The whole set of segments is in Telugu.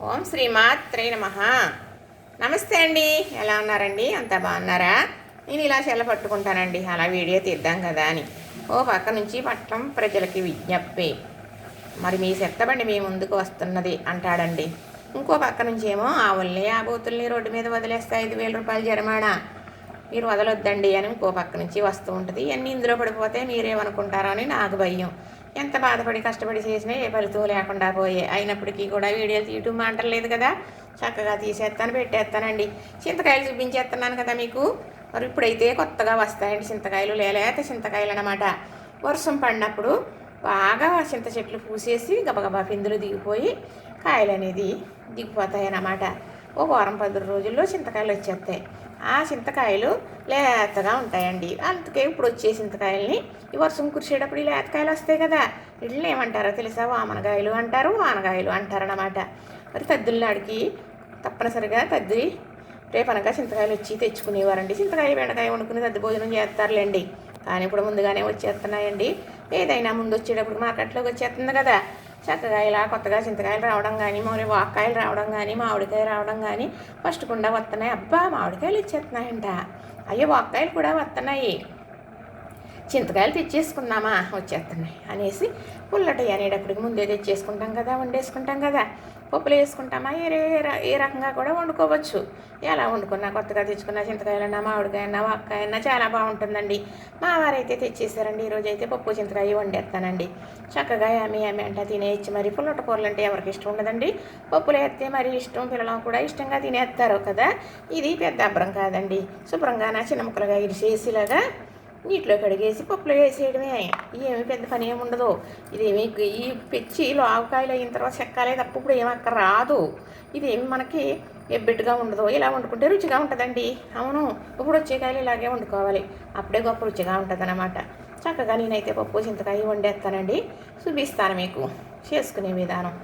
ఓం శ్రీమాత్రే నమః. నమస్తే అండి, ఎలా ఉన్నారండి? అంతా బాగున్నారా? నేను ఇలా చెల్ల పట్టుకుంటానండి, అలా వీడియో తీద్దాం కదా అని. ఓ పక్క నుంచి పట్టం ప్రజలకి విజ్ఞప్తి, మరి మీ చెత్తబండి మీ ముందుకు వస్తున్నది అంటాడండి. ఇంకో పక్క నుంచి ఏమో ఆవుల్ని ఆబోతుల్ని రోడ్డు మీద వదిలేస్తే 5,000 రూపాయలు జరిమానా, మీరు వదలొద్దండి అని ఇంకో పక్క నుంచి వస్తూ ఉంటుంది. ఇవన్నీ ఇందులో పడిపోతే మీరేమనుకుంటారో అని నాకు భయం. ఎంత బాధపడి కష్టపడి చేసినా ఏ ఫలితం లేకుండా పోయే, అయినప్పటికీ కూడా వీడియోలు తీయటం మాంటలేదు కదా, చక్కగా తీసేస్తాను, పెట్టేస్తానండి. చింతకాయలు చూపించేస్తున్నాను కదా మీకు. మరి ఇప్పుడైతే కొత్తగా వస్తాయండి చింతకాయలు, లేత చింతకాయలు అన్నమాట. వర్షం పడినప్పుడు బాగా చింత చెట్లు పూసేసి గబగబా పిందులు దిగిపోయి కాయలు అనేది దిగిపోతాయి అన్నమాట. ఒక వారం 10 రోజుల్లో చింతకాయలు వచ్చేస్తాయి. ఆ చింతకాయలు లేతగా ఉంటాయండి. అందుకే ఇప్పుడు వచ్చే చింతకాయలని ఈ వర్షం కురిసేటప్పుడు ఈ లేతకాయలు వస్తాయి కదా, వీటిని ఏమంటారో తెలుసా? వామనకాయలు అంటారు, వానకాయలు అంటారన్నమాట. మరి తద్దులనాడికి తప్పనిసరిగా తద్ది రేపనగా చింతకాయలు వచ్చి తెచ్చుకునేవారండి. చింతకాయ బెండకాయ వండుకుని తద్ది భోజనం చేస్తారులేండి. కానీ ఇప్పుడు ముందుగానే వచ్చేస్తున్నాయండి. ఏదైనా ముందు వచ్చేటప్పుడు మార్కెట్లోకి వచ్చేస్తుంది కదా, చక్కగా ఇలా కొత్తగా చింతకాయలు రావడం కానీ, మరి వాక్కాయలు రావడం కానీ, మామిడికాయ రావడం కానీ ఫస్ట్ కుండా వస్తున్నాయి. అబ్బా, మామిడికాయలు ఇచ్చేస్తున్నాయంట, అయ్యో వాక్కాయలు కూడా వస్తున్నాయి, చింతకాయలు తెచ్చేసుకుందామా, వచ్చేస్తున్నాయి అనేసి పుల్లటి అనేటప్పటికి ముందే తెచ్చేసుకుంటాం కదా, వండేసుకుంటాం కదా, పప్పులు వేసుకుంటామా, ఏ రకంగా కూడా వండుకోవచ్చు. ఎలా వండుకున్నా, కొత్తగా తెచ్చుకున్న చింతకాయలన్నా, మామిడికాయన్నా, వాక్కాయన్నా చాలా బాగుంటుందండి. మా వారైతే తెచ్చేసారండి. ఈరోజు అయితే పప్పు చింతకాయ వండేస్తానండి. చక్కగా యామి అంట తినేయచ్చు. మరి పుల్లట కూరలు అంటే ఎవరికి ఇష్టం ఉండదండి, పప్పులు వేస్తే మరి ఇష్టం, పిల్లలు కూడా ఇష్టంగా తినేస్తారు కదా. ఇది పెద్ద అబ్బరం కాదండి, శుభ్రంగా నా చిన్న ముక్కలుగా ఇరిసేసిలాగా నీటిలో కడిగేసి పప్పులో వేసేయడమే. ఏమి పెద్ద పని ఏమి ఉండదు. ఇదేమి ఈ పెచ్చిలో ఆవకాయలు అయిన తర్వాత చెక్కాలే తప్ప ఇప్పుడు ఏమక్క రాదు. ఇదేమి మనకి ఎబ్బెట్టుగా ఉండదు. ఇలా వండుకుంటే రుచిగా ఉంటుందండి. అవును, ఇప్పుడు వచ్చే కాయలు ఇలాగే వండుకోవాలి, అప్పుడే గొప్ప రుచిగా ఉంటుంది అన్నమాట. చక్కగా నేనైతే పప్పు చింతకాయ వండేస్తానండి, చూపిస్తాను మీకు చేసుకునే విధానం.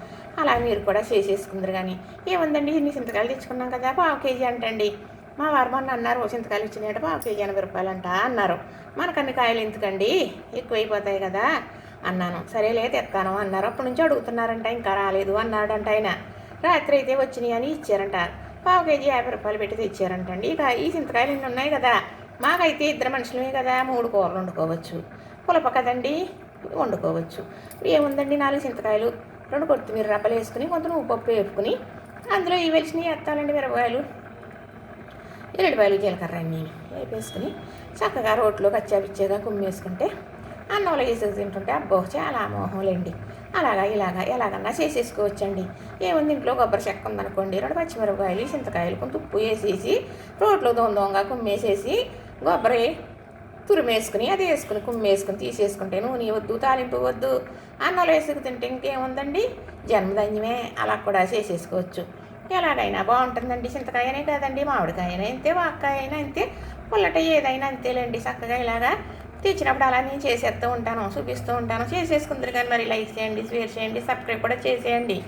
అలా మీరు కూడా చేసేసుకుందరు. కానీ ఏముందండి, ఇన్ని చింతకాయలు తెచ్చుకున్నాం కదా, 1/2 కేజీ అంటండి. మా వారు మొన్న అన్నారు, చింతకాయలు ఇచ్చినట్టు 1/2 కేజీ 80 రూపాయలంట అన్నారు. మనకన్ని కాయలు ఎందుకండి, ఎక్కువైపోతాయి కదా అన్నాను. సరేలే తెస్తాను అన్నారు. అప్పటి నుంచి అడుగుతున్నారంట, ఇంకా రాలేదు అన్నాడంట ఆయన. రాత్రి అయితే వచ్చినాయి అని ఇచ్చారంట. 1/2 కేజీ 50 రూపాయలు పెట్టి తెచ్చారంటండి. ఇక ఈ చింతకాయలు ఇన్ని ఉన్నాయి కదా, మాకైతే 2 మనుషులమే కదా, 3 కూరలు వండుకోవచ్చు, పులప కదండి, వండుకోవచ్చు. ఏముందండి, 4 చింతకాయలు, 2 కొత్తిమీర రబ్బలు వేసుకుని, కొంత ఉప్పు వేపుకుని, అందులో ఈ వెలిసినవి వేస్తానండి, మిరపకాయలు, ఎల్లిపాయలు, జీలకర్ర అన్నీ వేపేసుకుని చక్కగా రోట్లో కచ్చాపిచ్చేగా కుమ్మేసుకుంటే అన్నంలో వేసుకు తింటుంటే అబ్బో చాలా మోహంలేండి. అలాగా ఇలాగా ఎలాగన్నా చేసేసుకోవచ్చండి. ఏముంది, ఇంట్లో కొబ్బరి చెక్క ఉందనుకోండి, 2 పచ్చిమిరపకాయలు, చింతకాయలు, కొంత ఉప్పు వేసేసి రోట్లో దొంగగా కుమ్మేసేసి కొబ్బరి తురిమేసుకుని అది వేసుకుని కుమ్మేసుకుని తీసేసుకుంటే నూనె వద్దు, తాలింపు వద్దు, అన్నంలో వేసుకు తింటే ఇంకేముందండి, జన్మధన్యమే. అలా కూడా చేసేసుకోవచ్చు. ఎలాగైనా బాగుంటుందండి. చింతకాయనే కాదండి, మామిడికాయనే అంతే, వాక్కాయ అయినా అంతే, పుల్లట ఏదైనా అంతేలేండి. చక్కగా ఇలాగా తెచ్చినప్పుడు అలా నేను చేసేస్తూ ఉంటాను, చూపిస్తూ ఉంటాను. చేసేసుకుందరు కానీ మరి లైక్ చేయండి, షేర్ చేయండి, సబ్స్క్రైబ్ కూడా చేసేయండి.